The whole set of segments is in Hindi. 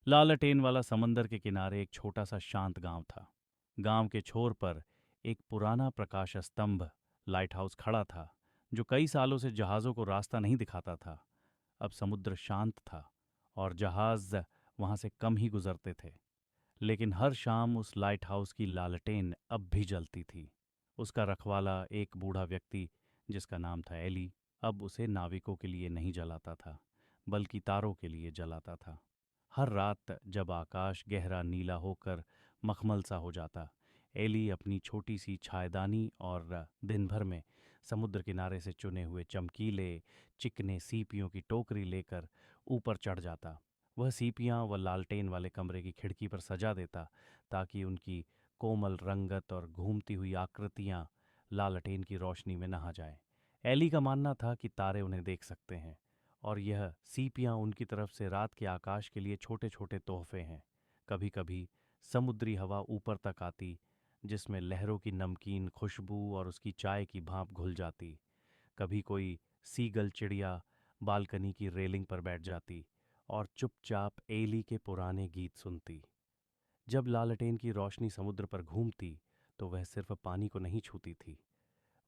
लालटेन वाला समंदर के किनारे एक छोटा सा शांत गांव था। गांव के छोर पर एक पुराना प्रकाश स्तंभ लाइट हाउस खड़ा था, जो कई सालों से जहाज़ों को रास्ता नहीं दिखाता था। अब समुद्र शांत था और जहाज़ वहां से कम ही गुजरते थे, लेकिन हर शाम उस लाइट हाउस की लालटेन अब भी जलती थी। उसका रखवाला, एक बूढ़ा व्यक्ति जिसका नाम था एली, अब उसे नाविकों के लिए नहीं जलाता था, बल्कि तारों के लिए जलाता था। हर रात जब आकाश गहरा नीला होकर मखमल सा हो जाता, एली अपनी छोटी सी छायदानी और दिन भर में समुद्र किनारे से चुने हुए चमकीले चिकने सीपियों की टोकरी लेकर ऊपर चढ़ जाता। वह सीपियां वह लालटेन वाले कमरे की खिड़की पर सजा देता, ताकि उनकी कोमल रंगत और घूमती हुई आकृतियां लालटेन की रोशनी में नहा जाएं। एली का मानना था कि तारे उन्हें देख सकते हैं, और यह सीपियां उनकी तरफ से रात के आकाश के लिए छोटे छोटे तोहफे हैं। कभी कभी समुद्री हवा ऊपर तक आती, जिसमें लहरों की नमकीन खुशबू और उसकी चाय की भाप घुल जाती। कभी कोई सीगल चिड़िया बालकनी की रेलिंग पर बैठ जाती और चुपचाप एली के पुराने गीत सुनती। जब लालटेन की रोशनी समुद्र पर घूमती, तो वह सिर्फ पानी को नहीं छूती थी,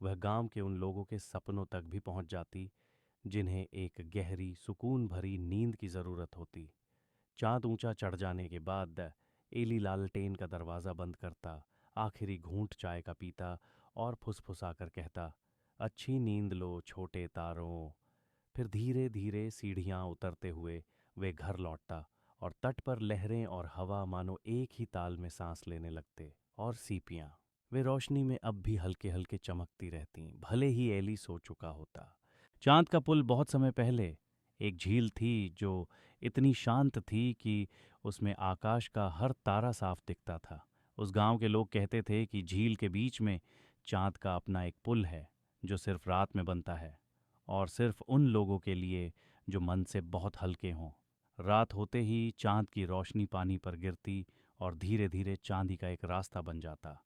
वह गांव के उन लोगों के सपनों तक भी पहुंच जाती जिन्हें एक गहरी सुकून भरी नींद की जरूरत होती। चांद ऊंचा चढ़ जाने के बाद एली लालटेन का दरवाज़ा बंद करता, आखिरी घूंट चाय का पीता और फुसफुसाकर कहता, अच्छी नींद लो छोटे तारों। फिर धीरे धीरे सीढ़ियां उतरते हुए वे घर लौटता, और तट पर लहरें और हवा मानो एक ही ताल में सांस लेने लगते। और सीपियां, वे रोशनी में अब भी हल्के हल्के चमकती रहतीं, भले ही एली सो चुका होता। चांद का पुल बहुत समय पहले एक झील थी, जो इतनी शांत थी कि उसमें आकाश का हर तारा साफ दिखता था। उस गांव के लोग कहते थे कि झील के बीच में चांद का अपना एक पुल है, जो सिर्फ रात में बनता है, और सिर्फ उन लोगों के लिए जो मन से बहुत हल्के हों। रात होते ही चांद की रोशनी पानी पर गिरती और धीरे धीरे चांदी का एक रास्ता बन जाता।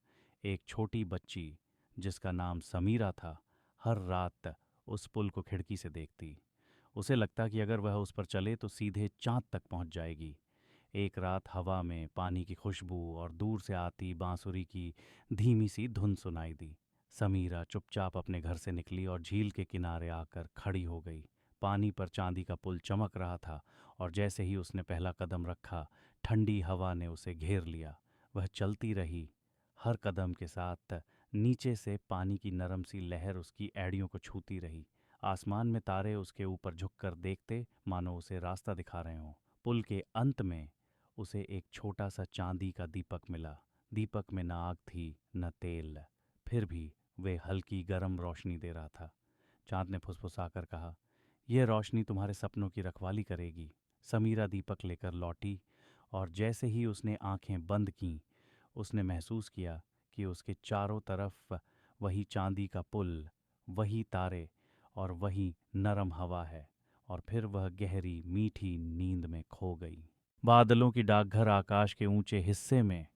एक छोटी बच्ची, जिसका नाम समीरा था, हर रात उस पुल को खिड़की से देखती। उसे लगता कि अगर वह उस पर चले तो सीधे चांद तक पहुंच जाएगी। एक रात हवा में पानी की खुशबू और दूर से आती बांसुरी की धीमी सी धुन सुनाई दी। समीरा चुपचाप अपने घर से निकली और झील के किनारे आकर खड़ी हो गई। पानी पर चांदी का पुल चमक रहा था, और जैसे ही उसने पहला कदम रखा, ठंडी हवा ने उसे घेर लिया। वह चलती रही, हर कदम के साथ नीचे से पानी की नरम सी लहर उसकी एड़ियों को छूती रही। आसमान में तारे उसके ऊपर झुककर देखते, मानो उसे रास्ता दिखा रहे हों। पुल के अंत में उसे एक छोटा सा चांदी का दीपक मिला। दीपक में न आग थी न तेल, फिर भी वे हल्की गर्म रोशनी दे रहा था। चांद ने फुसफुसाकर कहा, यह रोशनी तुम्हारे सपनों की रखवाली करेगी। समीरा दीपक लेकर लौटी, और जैसे ही उसने आंखें बंद कीं, उसने महसूस किया कि उसके चारों तरफ वही चांदी का पुल, वही तारे और वही नरम हवा है। और फिर वह गहरी मीठी नींद में खो गई। बादलों की डाकघर आकाश के ऊंचे हिस्से में,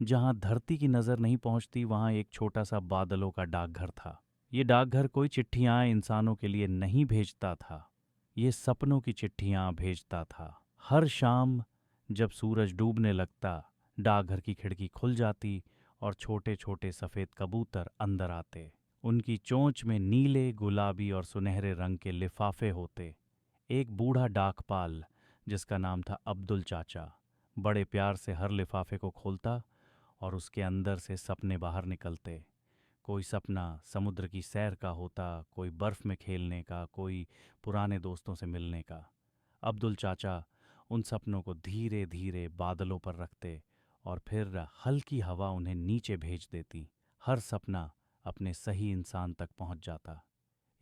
जहां धरती की नजर नहीं पहुंचती, वहां एक छोटा सा बादलों का डाकघर था। ये डाकघर कोई चिट्ठियां इंसानों के लिए नहीं भेजता था, ये सपनों की चिट्ठियां भेजता था। हर शाम जब सूरज डूबने लगता, डाकघर की खिड़की खुल जाती और छोटे छोटे सफेद कबूतर अंदर आते। उनकी चोंच में नीले, गुलाबी और सुनहरे रंग के लिफाफे होते। एक बूढ़ा डाकपाल, जिसका नाम था अब्दुल चाचा, बड़े प्यार से हर लिफाफे को खोलता, और उसके अंदर से सपने बाहर निकलते। कोई सपना समुद्र की सैर का होता, कोई बर्फ में खेलने का, कोई पुराने दोस्तों से मिलने का। अब्दुल चाचा उन सपनों को धीरे धीरे बादलों पर रखते, और फिर हल्की हवा उन्हें नीचे भेज देती। हर सपना अपने सही इंसान तक पहुंच जाता।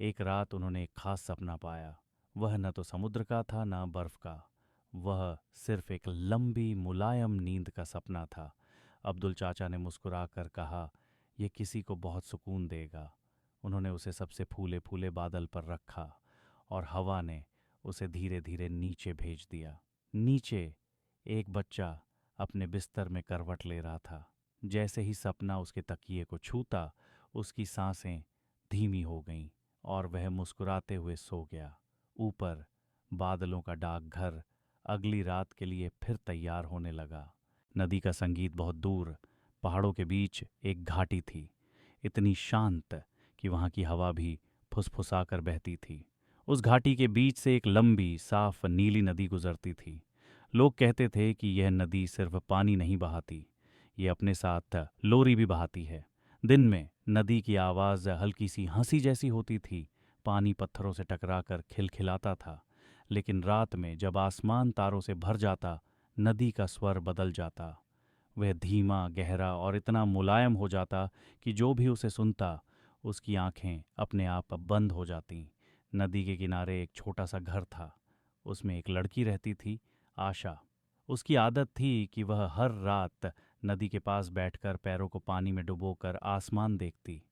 एक रात उन्होंने एक खास सपना पाया। वह न तो समुद्र का था न बर्फ का, वह सिर्फ एक लंबी मुलायम नींद का सपना था। अब्दुल चाचा ने मुस्कुराकर कहा, यह किसी को बहुत सुकून देगा। उन्होंने उसे सबसे फूले फूले बादल पर रखा, और हवा ने उसे धीरे धीरे नीचे भेज दिया। नीचे एक बच्चा अपने बिस्तर में करवट ले रहा था। जैसे ही सपना उसके तकिए को छूता, उसकी सांसें धीमी हो गईं और वह मुस्कुराते हुए सो गया। ऊपर बादलों का डाकघर अगली रात के लिए फिर तैयार होने लगा। नदी का संगीत बहुत दूर पहाड़ों के बीच एक घाटी थी, इतनी शांत कि वहाँ की हवा भी फुसफुसाकर बहती थी। उस घाटी के बीच से एक लंबी साफ नीली नदी गुजरती थी। लोग कहते थे कि यह नदी सिर्फ पानी नहीं बहाती, ये अपने साथ लोरी भी बहाती है। दिन में नदी की आवाज़ हल्की सी हंसी जैसी होती थी, पानी पत्थरों से टकराकर खिलखिलाता था। लेकिन रात में जब आसमान तारों से भर जाता, नदी का स्वर बदल जाता। वह धीमा, गहरा और इतना मुलायम हो जाता कि जो भी उसे सुनता उसकी आंखें अपने आप बंद हो जातीं। नदी के किनारे एक छोटा सा घर था। उसमें एक लड़की रहती थी, आशा। उसकी आदत थी कि वह हर रात नदी के पास बैठकर पैरों को पानी में डुबोकर आसमान देखती।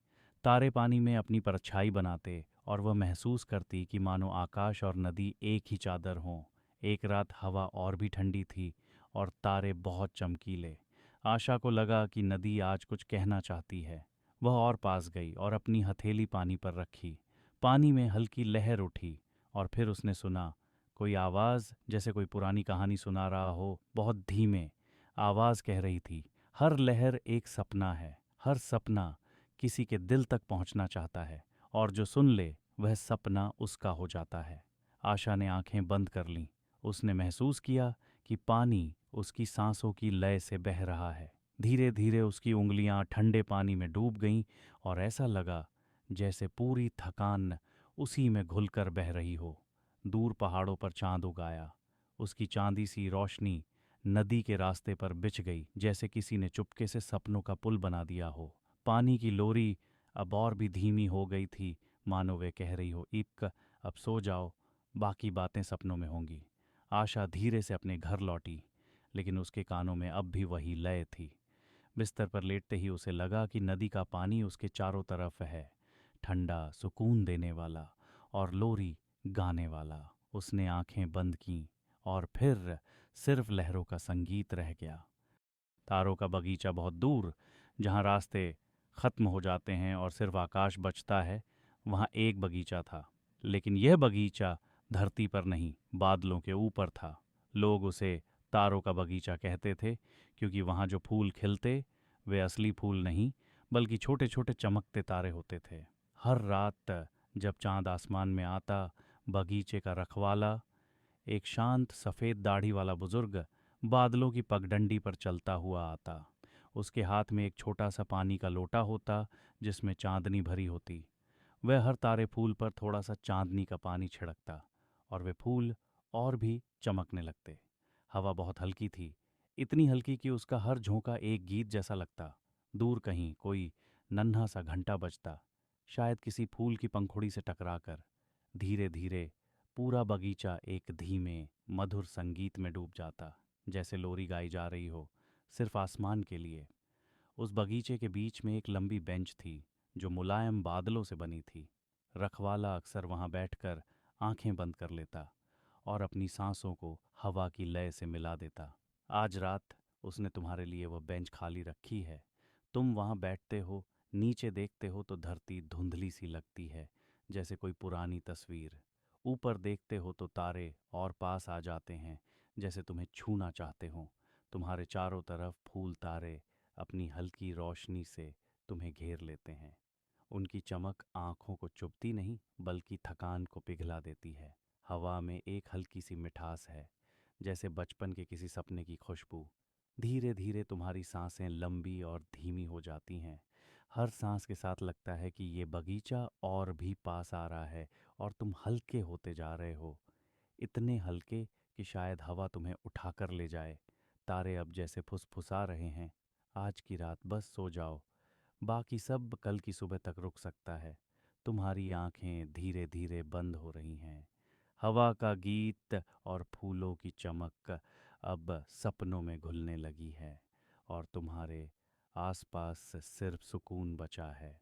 तारे पानी में अपनी परछाई बनाते और वह महसूस करती कि मानो आकाश और नदी एक ही चादर हों। एक रात हवा और भी ठंडी थी और तारे बहुत चमकीले। आशा को लगा कि नदी आज कुछ कहना चाहती है। वह और पास गई और अपनी हथेली पानी पर रखी। पानी में हल्की लहर उठी और फिर उसने सुना कोई आवाज़, जैसे कोई पुरानी कहानी सुना रहा हो। बहुत धीमे आवाज़ कह रही थी, हर लहर एक सपना है, हर सपना किसी के दिल तक पहुंचना चाहता है और जो सुन ले वह सपना उसका हो जाता है। आशा ने आंखें बंद कर लीं। उसने महसूस किया कि पानी उसकी सांसों की लय से बह रहा है। धीरे धीरे उसकी उंगलियां ठंडे पानी में डूब गईं और ऐसा लगा जैसे पूरी थकान उसी में घुलकर बह रही हो। दूर पहाड़ों पर चांद उगाया। उसकी चांदी सी रोशनी नदी के रास्ते पर बिछ गई, जैसे किसी ने चुपके से सपनों का पुल बना दिया हो। पानी की लोरी अब और भी धीमी हो गई थी, मानो वे कह रही हो, इब्क अब सो जाओ, बाकी बातें सपनों में होंगी। आशा धीरे से अपने घर लौटी, लेकिन उसके कानों में अब भी वही लय थी। बिस्तर पर लेटते ही उसे लगा कि नदी का पानी उसके चारों तरफ है, ठंडा, सुकून देने वाला और लोरी गाने वाला। उसने आंखें बंद कीं और फिर सिर्फ लहरों का संगीत रह गया। तारों का बगीचा बहुत दूर, जहाँ रास्ते खत्म हो जाते हैं और सिर्फ आकाश बचता है, वहाँ एक बगीचा था। लेकिन यह बगीचा धरती पर नहीं, बादलों के ऊपर था। लोग उसे तारों का बगीचा कहते थे, क्योंकि वहाँ जो फूल खिलते वे असली फूल नहीं, बल्कि छोटे छोटे चमकते तारे होते थे। हर रात जब चांद आसमान में आता, बगीचे का रखवाला, एक शांत सफ़ेद दाढ़ी वाला बुजुर्ग, बादलों की पगडंडी पर चलता हुआ आता। उसके हाथ में एक छोटा सा पानी का लोटा होता, जिसमें चांदनी भरी होती। वह हर तारे फूल पर थोड़ा सा चांदनी का पानी छिड़कता और वे फूल और भी चमकने लगते। हवा बहुत हल्की थी, इतनी हल्की कि उसका हर झोंका एक गीत जैसा लगता। दूर कहीं कोई नन्हा सा घंटा बजता, शायद किसी फूल की पंखुड़ी से टकराकर। धीरे धीरे पूरा बगीचा एक धीमे मधुर संगीत में डूब जाता, जैसे लोरी गाई जा रही हो, सिर्फ आसमान के लिए। उस बगीचे के बीच में एक लंबी बेंच थी, जो मुलायम बादलों से बनी थी। रखवाला अक्सर वहां बैठकर आंखें बंद कर लेता और अपनी सांसों को हवा की लय से मिला देता। आज रात उसने तुम्हारे लिए वह बेंच खाली रखी है। तुम वहां बैठते हो, नीचे देखते हो तो धरती धुंधली सी लगती है, जैसे कोई पुरानी तस्वीर। ऊपर देखते हो तो तारे और पास आ जाते हैं, जैसे तुम्हें छूना चाहते हों। तुम्हारे चारों तरफ फूल तारे अपनी हल्की रोशनी से तुम्हें घेर लेते हैं। उनकी चमक आंखों को चुभती नहीं, बल्कि थकान को पिघला देती है। हवा में एक हल्की सी मिठास है, जैसे बचपन के किसी सपने की खुशबू। धीरे धीरे तुम्हारी सांसें लंबी और धीमी हो जाती हैं। हर सांस के साथ लगता है कि ये बगीचा और भी पास आ रहा है और तुम हल्के होते जा रहे हो, इतने हल्के कि शायद हवा तुम्हें उठाकर ले जाए। तारे अब जैसे फुसफुसा रहे हैं, आज की रात बस सो जाओ, बाकी सब कल की सुबह तक रुक सकता है। तुम्हारी आंखें धीरे धीरे बंद हो रही हैं। हवा का गीत और फूलों की चमक अब सपनों में घुलने लगी है और तुम्हारे आसपास सिर्फ सुकून बचा है।